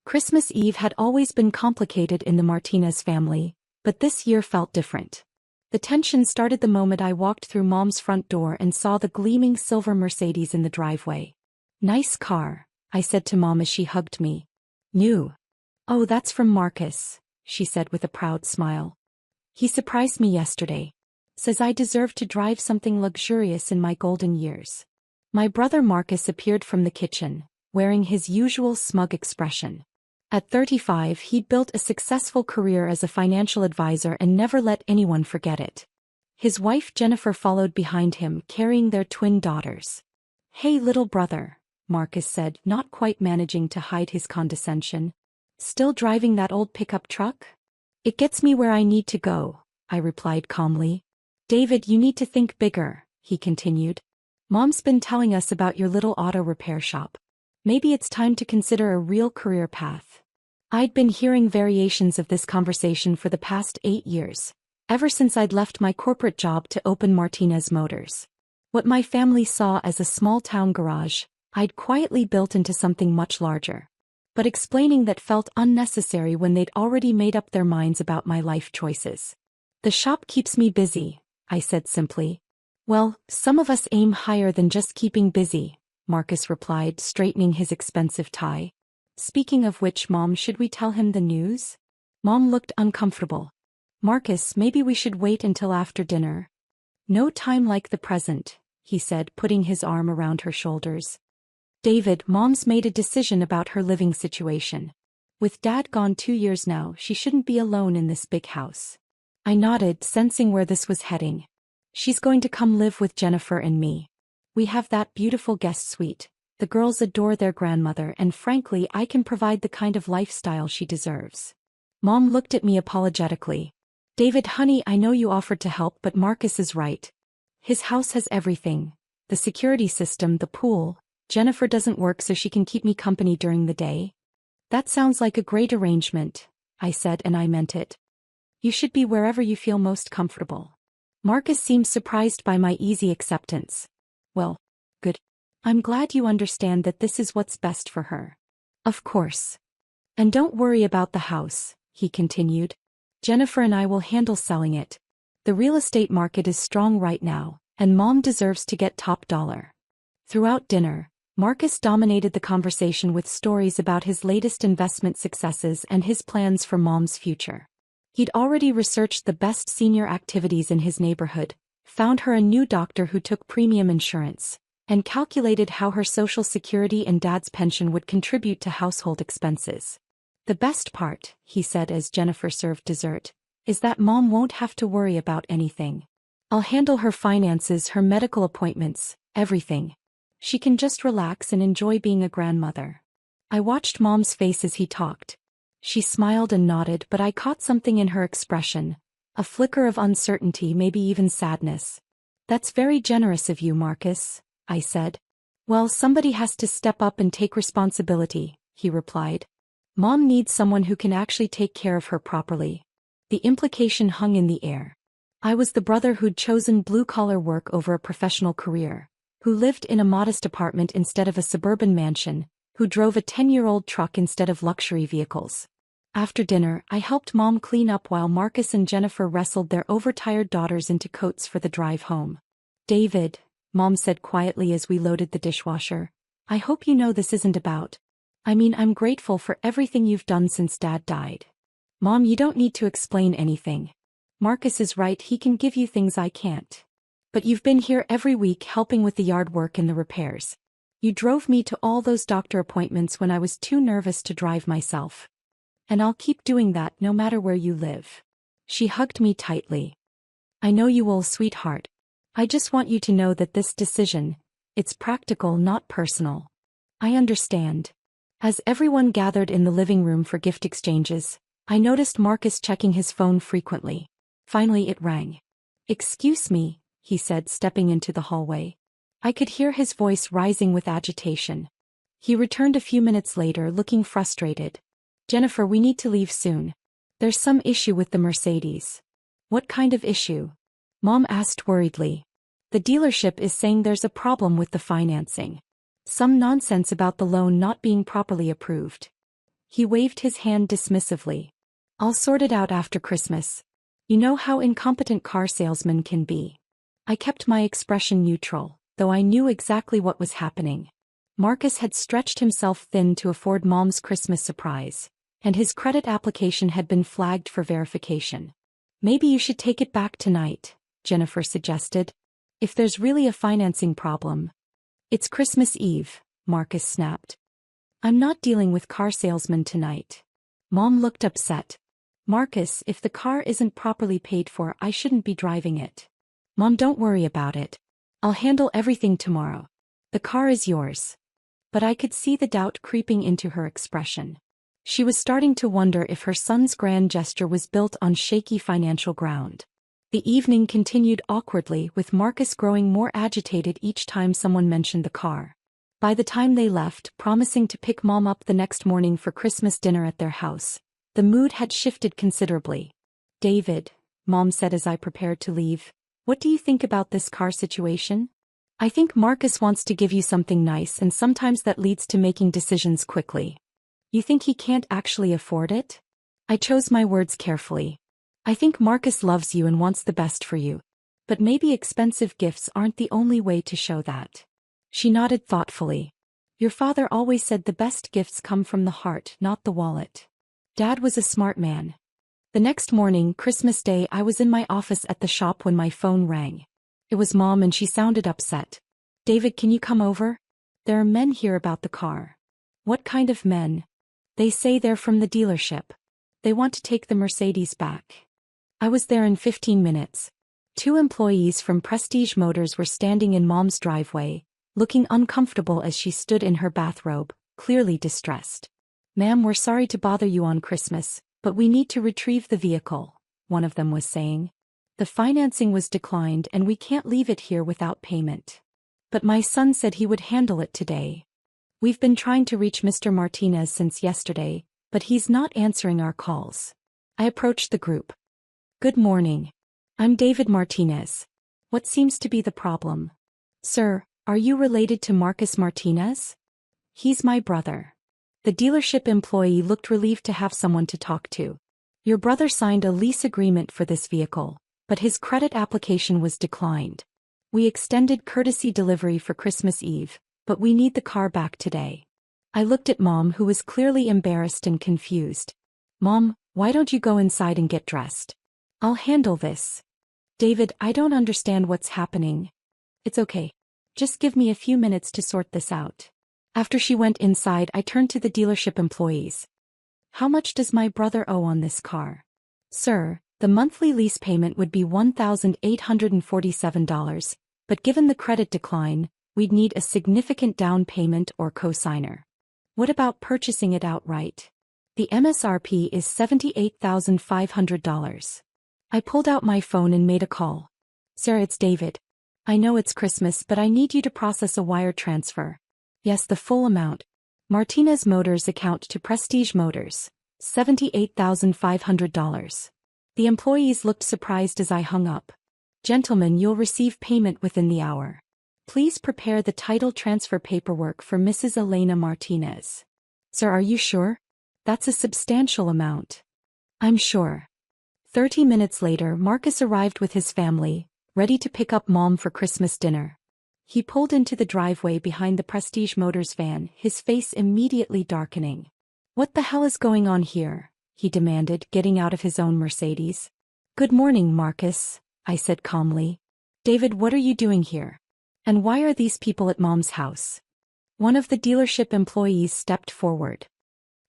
Christmas Eve had always been complicated in the Martinez family, but this year felt different. The tension started the moment I walked through Mom's front door and saw the gleaming silver Mercedes in the driveway. "Nice car," I said to Mom as she hugged me. "New." "Oh, that's from Marcus," she said with a proud smile. "He surprised me yesterday. Says I deserve to drive something luxurious in my golden years." My brother Marcus appeared from the kitchen, wearing his usual smug expression. At 35, he'd built a successful career as a financial advisor and never let anyone forget it. His wife Jennifer followed behind him, carrying their twin daughters. "Hey, little brother," Marcus said, not quite managing to hide his condescension. "Still driving that old pickup truck?" "It gets me where I need to go," I replied calmly. "David, you need to think bigger," he continued. "Mom's been telling us about your little auto repair shop. Maybe it's time to consider a real career path." I'd been hearing variations of this conversation for the past 8 years, ever since I'd left my corporate job to open Martinez Motors. What my family saw as a small-town garage, I'd quietly built into something much larger. But explaining that felt unnecessary when they'd already made up their minds about my life choices. "The shop keeps me busy," I said simply. "Well, some of us aim higher than just keeping busy," Marcus replied, straightening his expensive tie. "Speaking of which, Mom, should we tell him the news?" Mom looked uncomfortable. "Marcus, maybe we should wait until after dinner." "No time like the present," he said, putting his arm around her shoulders. "David, Mom's made a decision about her living situation. With Dad gone 2 years now, she shouldn't be alone in this big house." I nodded, sensing where this was heading. "She's going to come live with Jennifer and me. We have that beautiful guest suite. The girls adore their grandmother, and frankly, I can provide the kind of lifestyle she deserves." Mom looked at me apologetically. "David, honey, I know you offered to help, but Marcus is right. His house has everything. The security system, the pool. Jennifer doesn't work so she can keep me company during the day." "That sounds like a great arrangement," I said, and I meant it. "You should be wherever you feel most comfortable." Marcus seemed surprised by my easy acceptance. "Well, good. I'm glad you understand that this is what's best for her." "Of course. And don't worry about the house," he continued. "Jennifer and I will handle selling it. The real estate market is strong right now, and Mom deserves to get top dollar." Throughout dinner, Marcus dominated the conversation with stories about his latest investment successes and his plans for Mom's future. He'd already researched the best senior activities in his neighborhood, found her a new doctor who took premium insurance, and calculated how her Social Security and Dad's pension would contribute to household expenses. "The best part," he said as Jennifer served dessert, "is that Mom won't have to worry about anything. I'll handle her finances, her medical appointments, everything. She can just relax and enjoy being a grandmother." I watched Mom's face as he talked. She smiled and nodded, but I caught something in her expression, a flicker of uncertainty, maybe even sadness. "That's very generous of you, Marcus," I said. "Well, somebody has to step up and take responsibility," he replied. "Mom needs someone who can actually take care of her properly." The implication hung in the air. I was the brother who'd chosen blue-collar work over a professional career, who lived in a modest apartment instead of a suburban mansion, who drove a 10-year-old truck instead of luxury vehicles. After dinner, I helped Mom clean up while Marcus and Jennifer wrestled their overtired daughters into coats for the drive home. "David," Mom said quietly as we loaded the dishwasher, "I hope you know this isn't about. I mean, I'm grateful for everything you've done since Dad died." "Mom, you don't need to explain anything. Marcus is right, he can give you things I can't. But you've been here every week helping with the yard work and the repairs. You drove me to all those doctor appointments when I was too nervous to drive myself. And I'll keep doing that no matter where you live." She hugged me tightly. "I know you will, sweetheart. I just want you to know that this decision, it's practical, not personal." "I understand." As everyone gathered in the living room for gift exchanges, I noticed Marcus checking his phone frequently. Finally it rang. "Excuse me," he said, stepping into the hallway. I could hear his voice rising with agitation. He returned a few minutes later, looking frustrated. "Jennifer, we need to leave soon. There's some issue with the Mercedes." "What kind of issue?" Mom asked worriedly. "The dealership is saying there's a problem with the financing. Some nonsense about the loan not being properly approved." He waved his hand dismissively. I'll sort it out after Christmas. You know how incompetent car salesmen can be. I kept my expression neutral, though I knew exactly what was happening. Marcus had stretched himself thin to afford Mom's Christmas surprise, and his credit application had been flagged for verification. Maybe you should take it back tonight, Jennifer suggested. If there's really a financing problem. It's Christmas Eve, Marcus snapped. I'm not dealing with car salesmen tonight. Mom looked upset. Marcus, if the car isn't properly paid for, I shouldn't be driving it. Mom, don't worry about it. I'll handle everything tomorrow. The car is yours. But I could see the doubt creeping into her expression. She was starting to wonder if her son's grand gesture was built on shaky financial ground. The evening continued awkwardly, with Marcus growing more agitated each time someone mentioned the car. By the time they left, promising to pick Mom up the next morning for Christmas dinner at their house, the mood had shifted considerably. David, Mom said as I prepared to leave, what do you think about this car situation? I think Marcus wants to give you something nice, and sometimes that leads to making decisions quickly. You think he can't actually afford it? I chose my words carefully. I think Marcus loves you and wants the best for you. But maybe expensive gifts aren't the only way to show that. She nodded thoughtfully. Your father always said the best gifts come from the heart, not the wallet. Dad was a smart man. The next morning, Christmas Day, I was in my office at the shop when my phone rang. It was Mom and she sounded upset. David, can you come over? There are men here about the car. What kind of men? They say they're from the dealership. They want to take the Mercedes back. I was there in 15 minutes. 2 employees from Prestige Motors were standing in Mom's driveway, looking uncomfortable as she stood in her bathrobe, clearly distressed. Ma'am, we're sorry to bother you on Christmas, but we need to retrieve the vehicle, one of them was saying. The financing was declined and we can't leave it here without payment. But my son said he would handle it today. We've been trying to reach Mr. Martinez since yesterday, but he's not answering our calls. I approached the group. Good morning. I'm David Martinez. What seems to be the problem? Sir, are you related to Marcus Martinez? He's my brother. The dealership employee looked relieved to have someone to talk to. Your brother signed a lease agreement for this vehicle, but his credit application was declined. We extended courtesy delivery for Christmas Eve, but we need the car back today. I looked at Mom, who was clearly embarrassed and confused. Mom, why don't you go inside and get dressed? I'll handle this. David, I don't understand what's happening. It's okay. Just give me a few minutes to sort this out. After she went inside, I turned to the dealership employees. How much does my brother owe on this car? Sir, the monthly lease payment would be $1,847, but given the credit decline, we'd need a significant down payment or cosigner. What about purchasing it outright? The MSRP is $78,500. I pulled out my phone and made a call. Sir, it's David. I know it's Christmas, but I need you to process a wire transfer. Yes, the full amount. Martinez Motors account to Prestige Motors. $78,500. The employees looked surprised as I hung up. Gentlemen, you'll receive payment within the hour. Please prepare the title transfer paperwork for Mrs. Elena Martinez. Sir, are you sure? That's a substantial amount. I'm sure. 30 minutes later, Marcus arrived with his family, ready to pick up Mom for Christmas dinner. He pulled into the driveway behind the Prestige Motors van, his face immediately darkening. What the hell is going on here? He demanded, getting out of his own Mercedes. Good morning, Marcus, I said calmly. David, what are you doing here? And why are these people at Mom's house? One of the dealership employees stepped forward.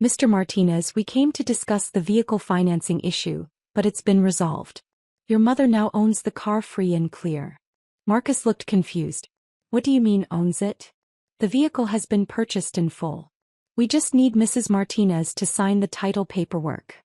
Mr. Martinez, we came to discuss the vehicle financing issue, but it's been resolved. Your mother now owns the car free and clear. Marcus looked confused. What do you mean owns it? The vehicle has been purchased in full. We just need Mrs. Martinez to sign the title paperwork.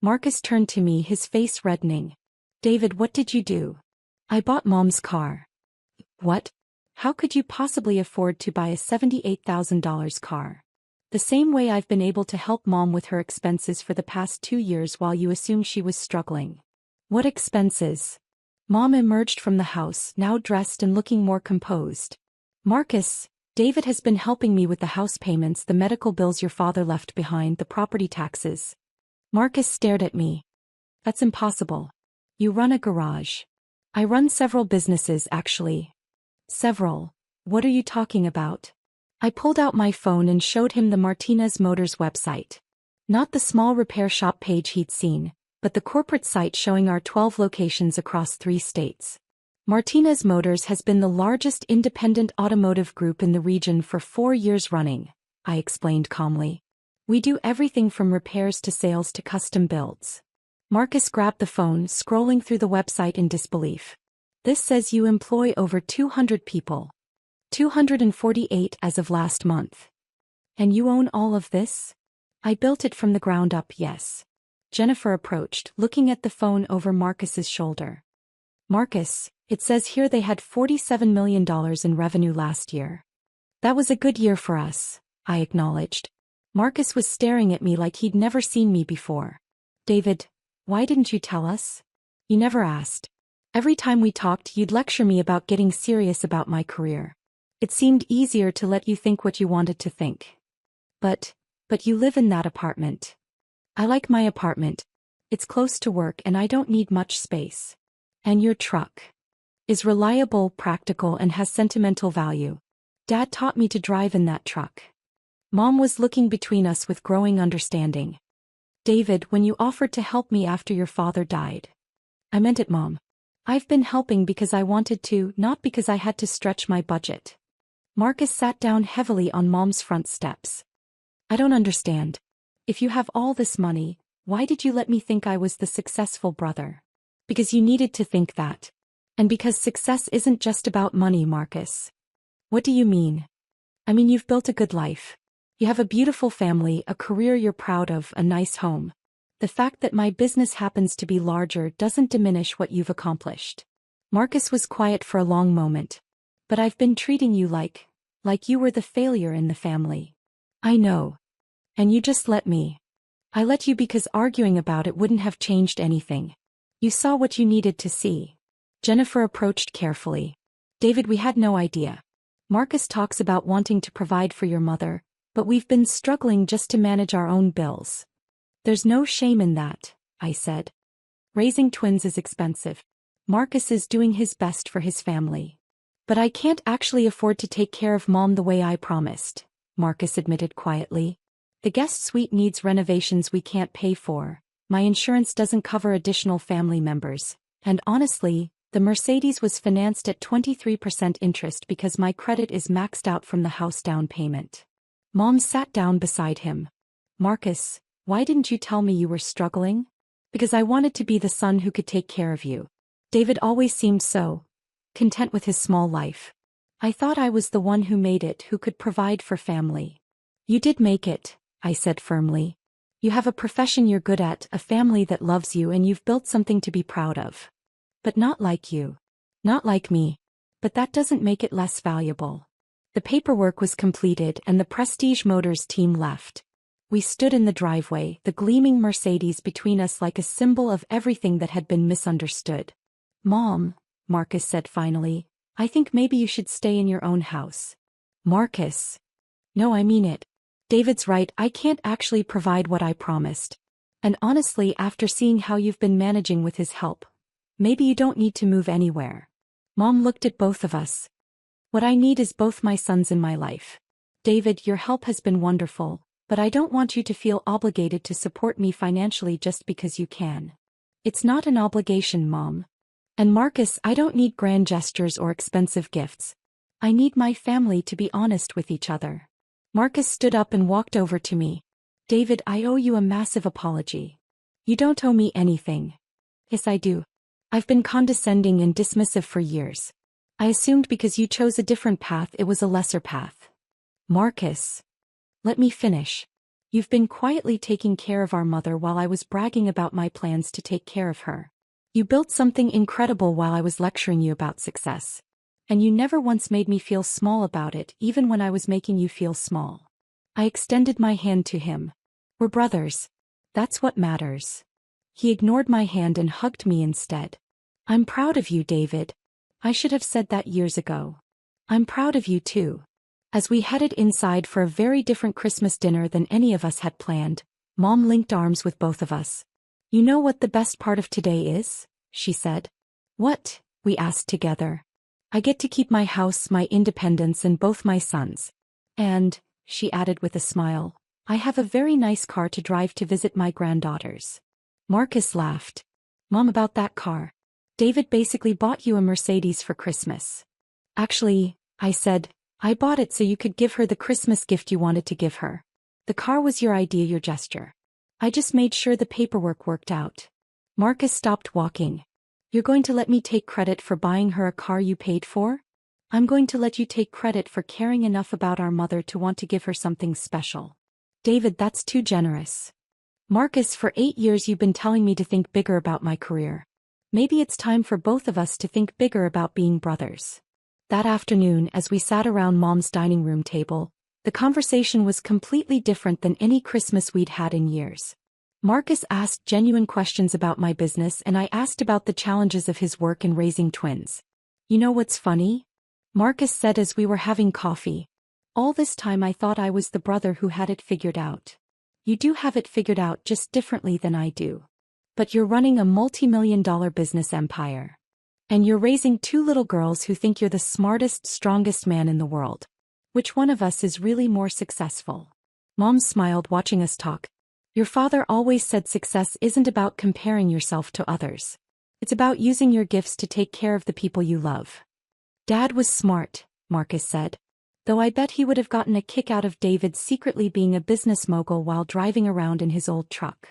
Marcus turned to me, his face reddening. David, what did you do? I bought Mom's car. What? How could you possibly afford to buy a $78,000 car? The same way I've been able to help Mom with her expenses for the past 2 years while you assumed she was struggling. What expenses? Mom emerged from the house, now dressed and looking more composed. Marcus, David has been helping me with the house payments, the medical bills your father left behind, the property taxes. Marcus stared at me. That's impossible. You run a garage. I run several businesses, actually. Several. What are you talking about? I pulled out my phone and showed him the Martinez Motors website. Not the small repair shop page he'd seen, but the corporate site showing our 12 locations across 3 states. Martinez Motors has been the largest independent automotive group in the region for 4 years running, I explained calmly. We do everything from repairs to sales to custom builds. Marcus grabbed the phone, scrolling through the website in disbelief. This says you employ over 200 people. 248 as of last month. And you own all of this? I built it from the ground up, yes. Jennifer approached, looking at the phone over Marcus's shoulder. Marcus, it says here they had $47 million in revenue last year. That was a good year for us, I acknowledged. Marcus was staring at me like he'd never seen me before. David, why didn't you tell us? You never asked. Every time we talked, you'd lecture me about getting serious about my career. It seemed easier to let you think what you wanted to think. But you live in that apartment. I like my apartment. It's close to work and I don't need much space. And your truck is reliable, practical, and has sentimental value. Dad taught me to drive in that truck. Mom was looking between us with growing understanding. David, when you offered to help me after your father died. I meant it, Mom. I've been helping because I wanted to, not because I had to stretch my budget. Marcus sat down heavily on Mom's front steps. I don't understand. If you have all this money, why did you let me think I was the successful brother? Because you needed to think that. And because success isn't just about money, Marcus. What do you mean? I mean, you've built a good life. You have a beautiful family, a career you're proud of, a nice home. The fact that my business happens to be larger doesn't diminish what you've accomplished. Marcus was quiet for a long moment. But I've been treating you like you were the failure in the family. I know. And you just let me. I let you because arguing about it wouldn't have changed anything. You saw what you needed to see. Jennifer approached carefully. David, we had no idea. Marcus talks about wanting to provide for your mother, but we've been struggling just to manage our own bills. There's no shame in that, I said. Raising twins is expensive. Marcus is doing his best for his family. But I can't actually afford to take care of Mom the way I promised, Marcus admitted quietly. The guest suite needs renovations we can't pay for. My insurance doesn't cover additional family members. And honestly, the Mercedes was financed at 23% interest because my credit is maxed out from the house down payment. Mom sat down beside him. Marcus, why didn't you tell me you were struggling? Because I wanted to be the son who could take care of you. David always seemed so content with his small life. I thought I was the one who made it, who could provide for family. You did make it, I said firmly. You have a profession you're good at, a family that loves you, and you've built something to be proud of. But not like you. Not like me. But that doesn't make it less valuable. The paperwork was completed and the Prestige Motors team left. We stood in the driveway, the gleaming Mercedes between us like a symbol of everything that had been misunderstood. Mom, Marcus said finally, I think maybe you should stay in your own house. Marcus. No, I mean it. David's right, I can't actually provide what I promised. And honestly, after seeing how you've been managing with his help, maybe you don't need to move anywhere. Mom looked at both of us. What I need is both my sons in my life. David, your help has been wonderful, but I don't want you to feel obligated to support me financially just because you can. It's not an obligation, Mom. And Marcus, I don't need grand gestures or expensive gifts. I need my family to be honest with each other. Marcus stood up and walked over to me. David, I owe you a massive apology. You don't owe me anything. Yes, I do. I've been condescending and dismissive for years. I assumed because you chose a different path it was a lesser path. Marcus. Let me finish. You've been quietly taking care of our mother while I was bragging about my plans to take care of her. You built something incredible while I was lecturing you about success. And you never once made me feel small about it, even when I was making you feel small. I extended my hand to him. We're brothers. That's what matters. He ignored my hand and hugged me instead. I'm proud of you, David. I should have said that years ago. I'm proud of you too. As we headed inside for a very different Christmas dinner than any of us had planned, Mom linked arms with both of us. "You know what the best part of today is?" she said. "What?" we asked together. "I get to keep my house, my independence, and both my sons. And," she added with a smile, "I have a very nice car to drive to visit my granddaughters." Marcus laughed. "Mom, about that car. David basically bought you a Mercedes for Christmas." "Actually," I said, "I bought it so you could give her the Christmas gift you wanted to give her. The car was your idea, your gesture. I just made sure the paperwork worked out." Marcus stopped walking. "You're going to let me take credit for buying her a car you paid for? I'm going to let you take credit for caring enough about our mother to want to give her something special." "David, that's too generous." "Marcus, for 8 years you've been telling me to think bigger about my career. Maybe it's time for both of us to think bigger about being brothers." That afternoon, as we sat around Mom's dining room table, the conversation was completely different than any Christmas we'd had in years. Marcus asked genuine questions about my business, and I asked about the challenges of his work in raising twins. "You know what's funny?" Marcus said as we were having coffee. "All this time I thought I was the brother who had it figured out. You do have it figured out, just differently than I do. But you're running a multi-million-dollar business empire. And you're raising 2 little girls who think you're the smartest, strongest man in the world. Which one of us is really more successful?" Mom smiled, watching us talk. "Your father always said success isn't about comparing yourself to others. It's about using your gifts to take care of the people you love." "Dad was smart," Marcus said. "Though I bet he would have gotten a kick out of David secretly being a business mogul while driving around in his old truck."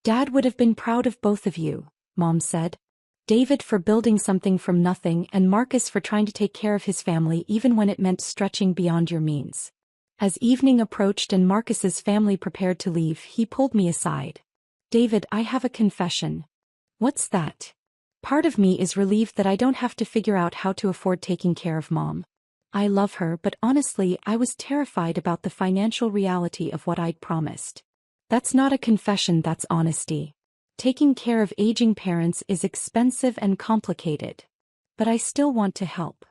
"Dad would have been proud of both of you," Mom said. "David for building something from nothing, and Marcus for trying to take care of his family even when it meant stretching beyond your means." As evening approached and Marcus's family prepared to leave, he pulled me aside. "David, I have a confession." "What's that?" "Part of me is relieved that I don't have to figure out how to afford taking care of Mom. I love her, but honestly, I was terrified about the financial reality of what I'd promised." "That's not a confession, that's honesty. Taking care of aging parents is expensive and complicated. But I still want to help."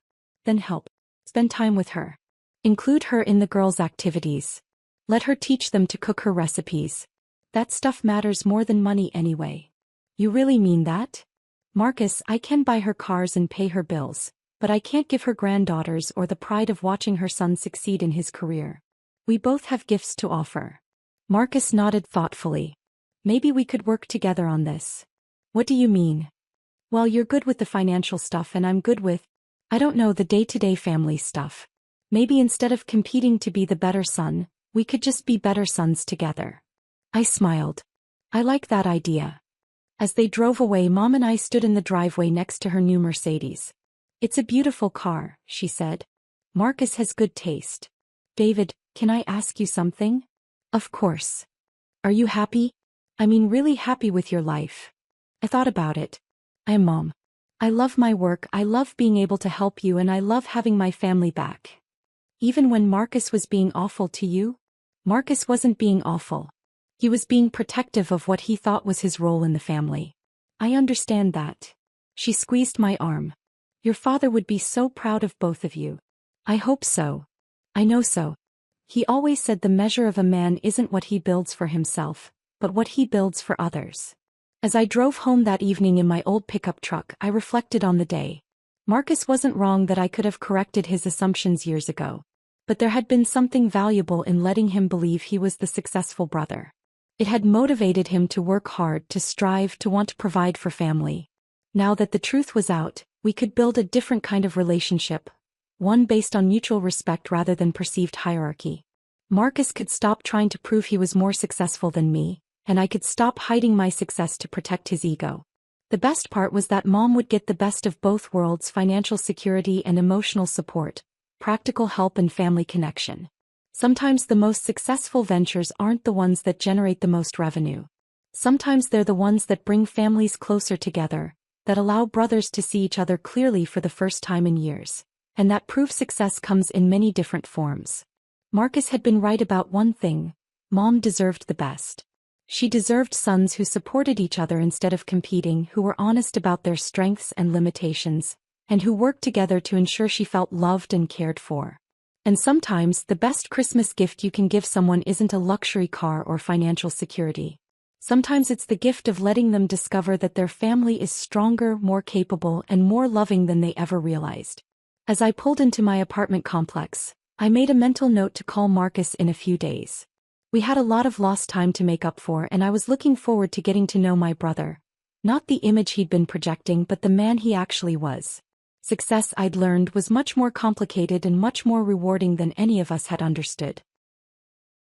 "Then help. Spend time with her. Include her in the girls' activities. Let her teach them to cook her recipes. That stuff matters more than money anyway." "You really mean that?" "Marcus, I can buy her cars and pay her bills, but I can't give her granddaughters or the pride of watching her son succeed in his career. We both have gifts to offer." Marcus nodded thoughtfully. "Maybe we could work together on this." "What do you mean?" "Well, you're good with the financial stuff and I'm good with, I don't know, the day-to-day family stuff. Maybe instead of competing to be the better son, we could just be better sons together." I smiled. "I like that idea." As they drove away, Mom and I stood in the driveway next to her new Mercedes. "It's a beautiful car," she said. "Marcus has good taste." "David, can I ask you something?" "Of course." "Are you happy? I mean, really happy with your life?" I thought about it. "I am, Mom. I love my work, I love being able to help you, and I love having my family back." "Even when Marcus was being awful to you?" "Marcus wasn't being awful. He was being protective of what he thought was his role in the family." "I understand that." She squeezed my arm. "Your father would be so proud of both of you." "I hope so. I know so. He always said the measure of a man isn't what he builds for himself, but what he builds for others." As I drove home that evening in my old pickup truck, I reflected on the day. Marcus wasn't wrong that I could have corrected his assumptions years ago. But there had been something valuable in letting him believe he was the successful brother. It had motivated him to work hard, to strive, to want to provide for family. Now that the truth was out, we could build a different kind of relationship, one based on mutual respect rather than perceived hierarchy. Marcus could stop trying to prove he was more successful than me, and I could stop hiding my success to protect his ego. The best part was that Mom would get the best of both worlds: financial security and emotional support, practical help and family connection. Sometimes the most successful ventures aren't the ones that generate the most revenue. Sometimes they're the ones that bring families closer together, that allow brothers to see each other clearly for the first time in years, and that prove success comes in many different forms. Marcus had been right about one thing: Mom deserved the best. She deserved sons who supported each other instead of competing, who were honest about their strengths and limitations, and who worked together to ensure she felt loved and cared for. And sometimes the best Christmas gift you can give someone isn't a luxury car or financial security. Sometimes it's the gift of letting them discover that their family is stronger, more capable, and more loving than they ever realized. As I pulled into my apartment complex, I made a mental note to call Marcus in a few days. We had a lot of lost time to make up for, and I was looking forward to getting to know my brother. Not the image he'd been projecting, but the man he actually was. Success, I'd learned, was much more complicated and much more rewarding than any of us had understood.